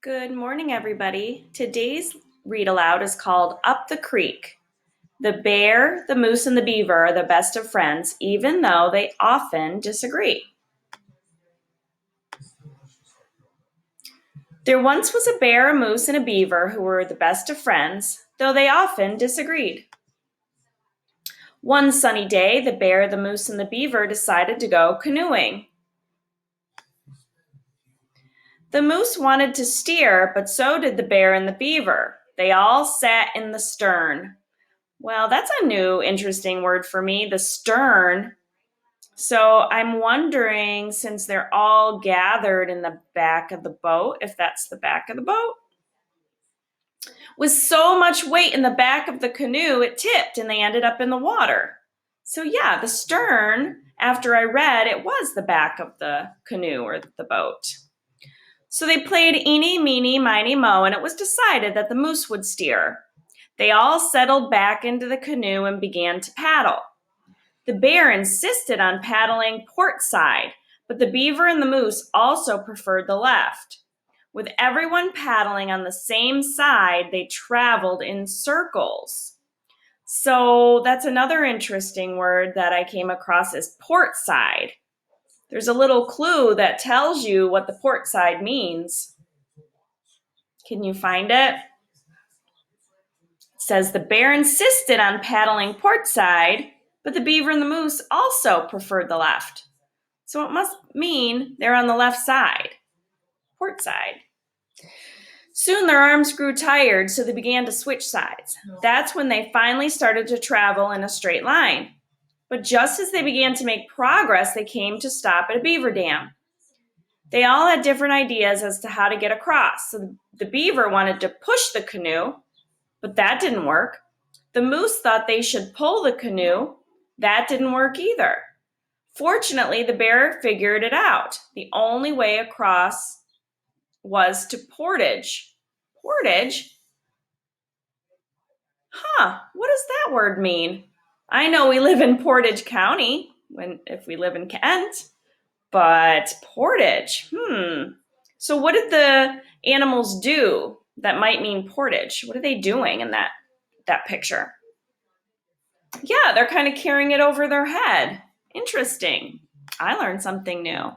Good morning, everybody. Today's read aloud is called Up the Creek. The bear, the moose, and the beaver are the best of friends, even though they often disagree. There once was a bear, a moose, and a beaver who were the best of friends, though they often disagreed. One sunny day, the bear, the moose, and the beaver decided to go canoeing. The moose wanted to steer, but so did the bear and the beaver. They all sat in the stern. Well, that's a new interesting word for me, the stern. So I'm wondering, since they're all gathered in the back of the boat, if that's the back of the boat. With so much weight in the back of the canoe, it tipped and they ended up in the water. So yeah, the stern, after I read, it was the back of the canoe or the boat. So they played eeny, meeny, miny, moe, and it was decided that the moose would steer. They all settled back into the canoe and began to paddle. The bear insisted on paddling port side, but the beaver and the moose also preferred the left. With everyone paddling on the same side, they traveled in circles. So that's another interesting word that I came across is port side. There's a little clue that tells you what the port side means. Can you find it? It says the bear insisted on paddling port side, but the beaver and the moose also preferred the left. So it must mean they're on the left side, port side. Soon their arms grew tired, so they began to switch sides. That's when they finally started to travel in a straight line. But just as they began to make progress, they came to stop at a beaver dam. They all had different ideas as to how to get across. So the beaver wanted to push the canoe, but that didn't work. The moose thought they should pull the canoe. That didn't work either. Fortunately, the bear figured it out. The only way across was to portage. Portage? What does that word mean? I know we live in Portage County if we live in Kent, but portage, So what did the animals do that might mean portage? What are they doing in that picture? Yeah, they're kind of carrying it over their head. Interesting. I learned something new.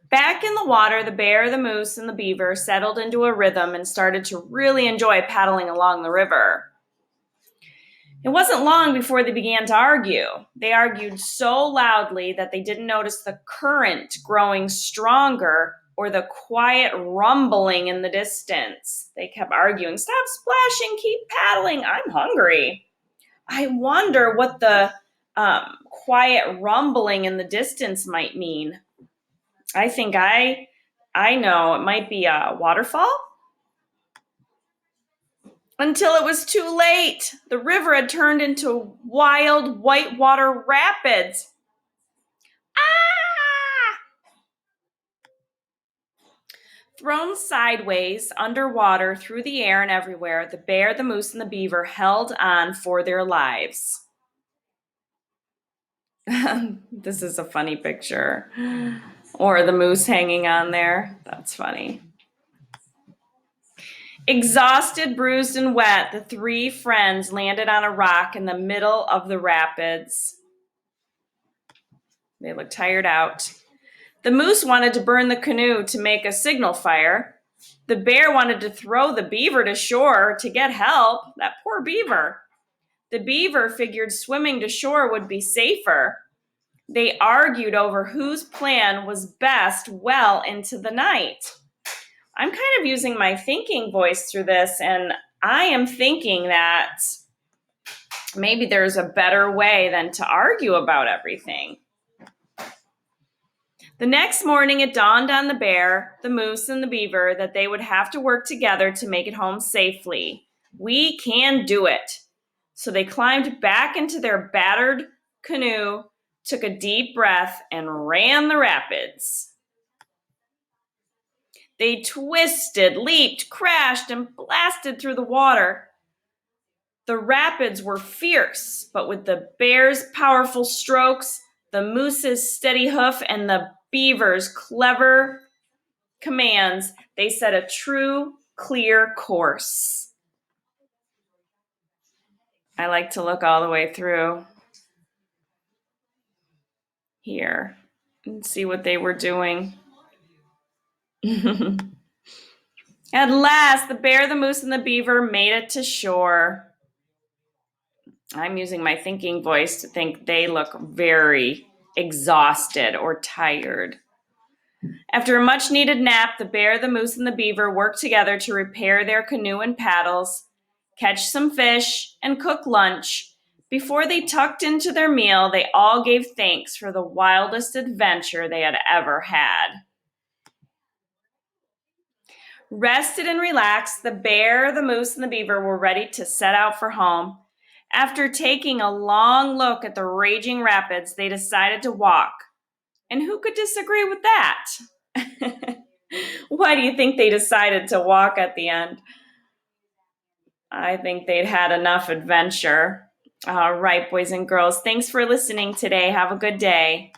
Back in the water, the bear, the moose, and the beaver settled into a rhythm and started to really enjoy paddling along the river. It wasn't long before they began to argue. They argued so loudly that they didn't notice the current growing stronger or the quiet rumbling in the distance. They kept arguing, "Stop splashing, keep paddling, I'm hungry." I wonder what the quiet rumbling in the distance might mean. I think I know it might be a waterfall. Until it was too late. The river had turned into wild whitewater rapids. Ah! Thrown sideways, underwater, through the air and everywhere, the bear, the moose, and the beaver held on for their lives. This is a funny picture. Or the moose hanging on there. That's funny. Exhausted, bruised, and wet, the three friends landed on a rock in the middle of the rapids. They looked tired out. The moose wanted to burn the canoe to make a signal fire. The bear wanted to throw the beaver to shore to get help. That poor beaver. The beaver figured swimming to shore would be safer. They argued over whose plan was best well into the night. I'm kind of using my thinking voice through this, and I am thinking that maybe there's a better way than to argue about everything. The next morning, it dawned on the bear, the moose, and the beaver that they would have to work together to make it home safely. We can do it. So they climbed back into their battered canoe, took a deep breath, and ran the rapids. They twisted, leaped, crashed, and blasted through the water. The rapids were fierce, but with the bear's powerful strokes, the moose's steady hoof, and the beaver's clever commands, they set a true, clear course. I like to look all the way through here and see what they were doing. At last, the bear, the moose, and the beaver made it to shore. I'm using my thinking voice to think they look very exhausted or tired. After a much needed nap, the bear, the moose, and the beaver worked together to repair their canoe and paddles, catch some fish, and cook lunch. Before they tucked into their meal, they all gave thanks for the wildest adventure they had ever had. Rested and relaxed, the bear, the moose, and the beaver were ready to set out for home. After taking a long look at the raging rapids, they decided to walk. And who could disagree with that? Why do you think they decided to walk at the end? I think they'd had enough adventure. All right, boys and girls, thanks for listening today. Have a good day.